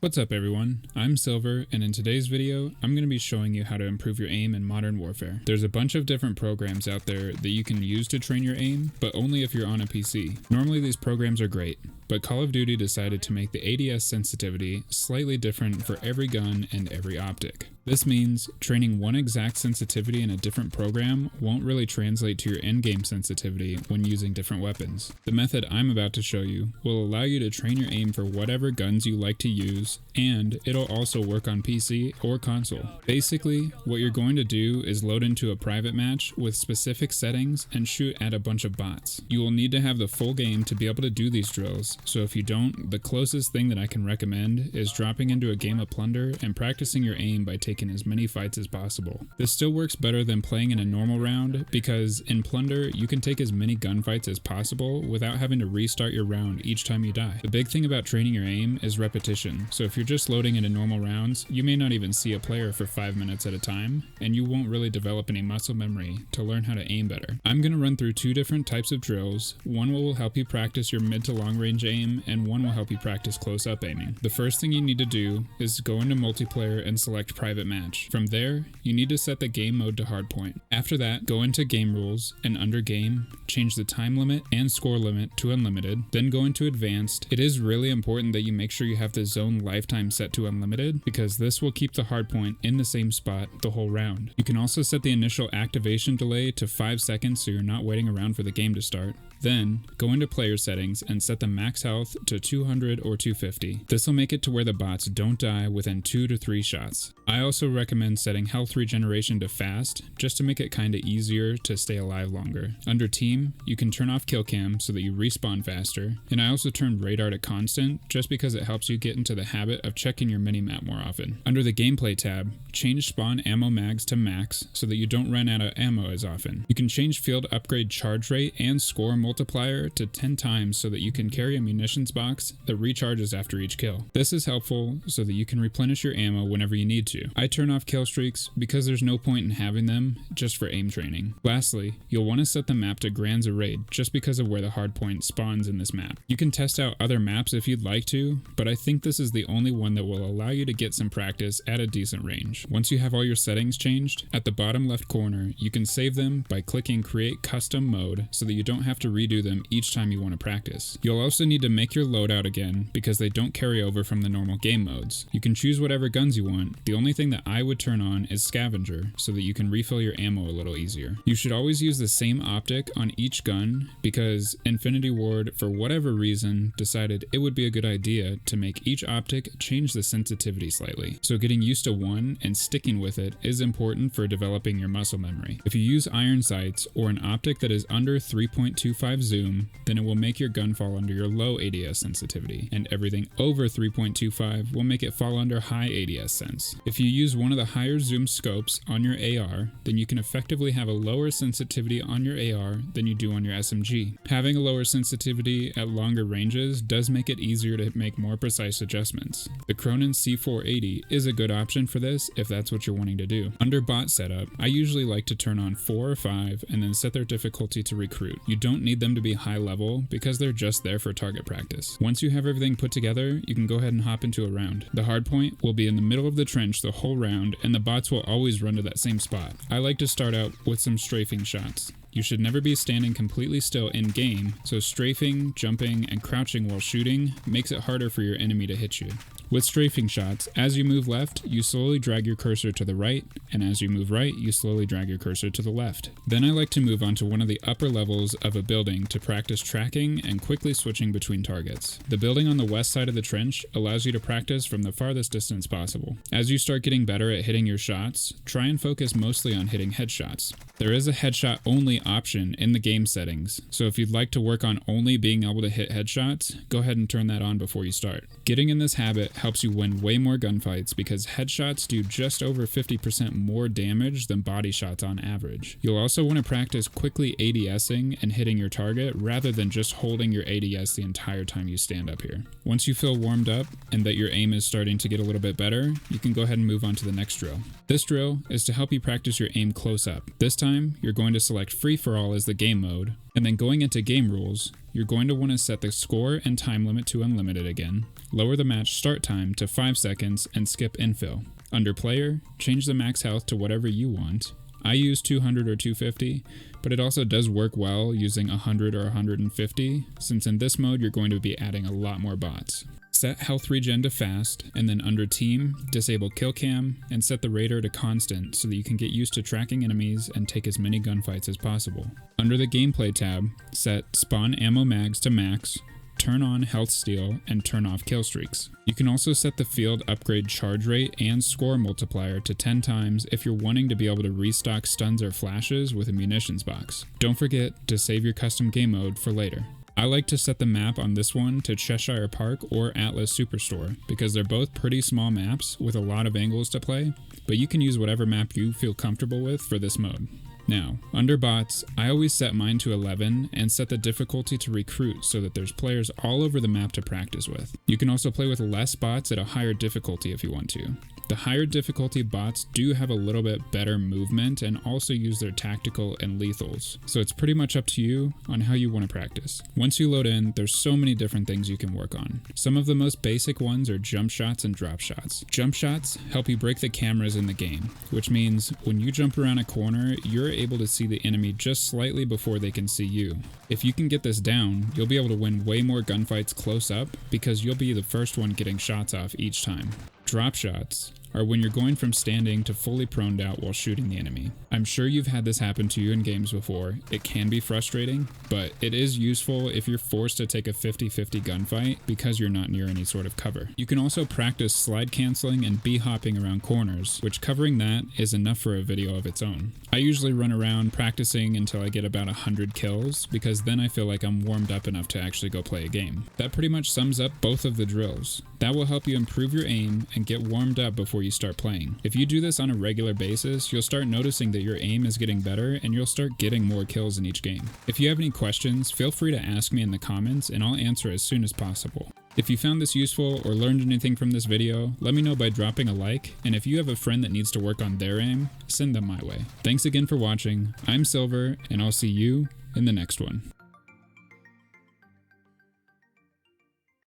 What's up everyone, I'm Silver, and in today's video, I'm going to be showing you how to improve your aim in Modern Warfare. There's a bunch of different programs out there that you can use to train your aim, but only if you're on a PC. Normally these programs are great, but Call of Duty decided to make the ADS sensitivity slightly different for every gun and every optic. This means training one exact sensitivity in a different program won't really translate to your in-game sensitivity when using different weapons. The method I'm about to show you will allow you to train your aim for whatever guns you like to use, and it'll also work on PC or console. Basically, what you're going to do is load into a private match with specific settings and shoot at a bunch of bots. You will need to have the full game to be able to do these drills, so if you don't, the closest thing that I can recommend is dropping into a game of Plunder and practicing your aim by taking as many fights as possible. This still works better than playing in a normal round because in Plunder you can take as many gunfights as possible without having to restart your round each time you die. The big thing about training your aim is repetition, so if you're just loading into normal rounds, you may not even see a player for 5 minutes at a time, and you won't really develop any muscle memory to learn how to aim better. I'm going to run through two different types of drills. One will help you practice your mid to long range aim, and one will help you practice close-up aiming. The first thing you need to do is go into multiplayer and select private match. From there, you need to set the game mode to hardpoint. After that, go into game rules, and under game, change the time limit and score limit to unlimited, then go into advanced. It is really important that you make sure you have the zone lifetime set to unlimited because this will keep the hardpoint in the same spot the whole round. You can also set the initial activation delay to 5 seconds so you're not waiting around for the game to start. Then, go into player settings and set the max health to 200 or 250. This will make it to where the bots don't die within 2 to 3 shots. I also recommend setting health regeneration to fast, just to make it kinda easier to stay alive longer. Under team, you can turn off kill cam so that you respawn faster, and I also turned radar to constant just because it helps you get into the habit of checking your minimap more often. Under the gameplay tab, change spawn ammo mags to max so that you don't run out of ammo as often. You can change field upgrade charge rate and score multiplier to 10 times so that you can carry a munitions box that recharges after each kill. This is helpful so that you can replenish your ammo whenever you need to. I turn off kill streaks because there's no point in having them just for aim training. Lastly, you'll want to set the map to Grands or Raid just because of where the hardpoint spawns in this map. You can test out other maps if you'd like to, but I think this is the only one that will allow you to get some practice at a decent range. Once you have all your settings changed, at the bottom left corner, you can save them by clicking Create Custom Mode so that you don't have to redo them each time you want to practice. You'll also need to make your loadout again because they don't carry over from the normal game modes. You can choose whatever guns you want. The only thing that I would turn on is Scavenger so that you can refill your ammo a little easier. You should always use the same optic on each gun because Infinity Ward, for whatever reason, decided it would be a good idea to make each optic change the sensitivity slightly. So getting used to one and sticking with it is important for developing your muscle memory. If you use iron sights or an optic that is under 3.25 zoom, then it will make your gun fall under your low ADS sensitivity, and everything over 3.25 will make it fall under high ADS sense. If you use one of the higher zoom scopes on your AR, then you can effectively have a lower sensitivity on your AR than you do on your SMG. Having a lower sensitivity at longer ranges does make it easier to make more precise adjustments. The Cronin C480 is a good option for this if that's what you're wanting to do. Under bot setup, I usually like to turn on 4 or 5 and then set their difficulty to recruit. You don't need them to be high level because they're just there for target practice. Once you have everything put together, you can go ahead and hop into a round. The hardpoint will be in the middle of the trench the whole round, and the bots will always run to that same spot. I like to start out with some strafing shots. You should never be standing completely still in game, so strafing, jumping, and crouching while shooting makes it harder for your enemy to hit you. With strafing shots, as you move left, you slowly drag your cursor to the right, and as you move right, you slowly drag your cursor to the left. Then I like to move on to one of the upper levels of a building to practice tracking and quickly switching between targets. The building on the west side of the trench allows you to practice from the farthest distance possible. As you start getting better at hitting your shots, try and focus mostly on hitting headshots. There is a headshot only option in the game settings, so if you'd like to work on only being able to hit headshots, go ahead and turn that on before you start. Getting in this habit helps you win way more gunfights because headshots do just over 50% more damage than body shots on average. You'll also want to practice quickly ADSing and hitting your target rather than just holding your ADS the entire time you stand up here. Once you feel warmed up and that your aim is starting to get a little bit better, you can go ahead and move on to the next drill. This drill is to help you practice your aim close up. This time, you're going to select free for all as the game mode, and then going into game rules, you're going to want to set the score and time limit to unlimited again, lower the match start time to 5 seconds, and skip infill. Under player, change the max health to whatever you want. I use 200 or 250, but it also does work well using 100 or 150, since in this mode you're going to be adding a lot more bots. Set health regen to fast, and then under team, disable kill cam, and set the radar to constant so that you can get used to tracking enemies and take as many gunfights as possible. Under the gameplay tab, set spawn ammo mags to max, turn on health steal, and turn off kill streaks. You can also set the field upgrade charge rate and score multiplier to 10 times if you're wanting to be able to restock stuns or flashes with a munitions box. Don't forget to save your custom game mode for later. I like to set the map on this one to Cheshire Park or Atlas Superstore because they're both pretty small maps with a lot of angles to play, but you can use whatever map you feel comfortable with for this mode. Now, under bots, I always set mine to 11 and set the difficulty to recruit so that there's players all over the map to practice with. You can also play with less bots at a higher difficulty if you want to. The higher difficulty bots do have a little bit better movement and also use their tactical and lethals, so it's pretty much up to you on how you want to practice. Once you load in, there's so many different things you can work on. Some of the most basic ones are jump shots and drop shots. Jump shots help you break the cameras in the game, which means when you jump around a corner, you're able to see the enemy just slightly before they can see you. If you can get this down, you'll be able to win way more gunfights close up because you'll be the first one getting shots off each time. Drop shots are when you're going from standing to fully proned out while shooting the enemy. I'm sure you've had this happen to you in games before. It can be frustrating, but it is useful if you're forced to take a 50-50 gunfight because you're not near any sort of cover. You can also practice slide canceling and hopping around corners, which covering that is enough for a video of its own. I usually run around practicing until I get about 100 kills because then I feel like I'm warmed up enough to actually go play a game. That pretty much sums up both of the drills. That will help you improve your aim and get warmed up before you start playing. If you do this on a regular basis, you'll start noticing that your aim is getting better and you'll start getting more kills in each game. If you have any questions, feel free to ask me in the comments and I'll answer as soon as possible. If you found this useful or learned anything from this video, let me know by dropping a like, and if you have a friend that needs to work on their aim, send them my way. Thanks again for watching. I'm Silver, and I'll see you in the next one.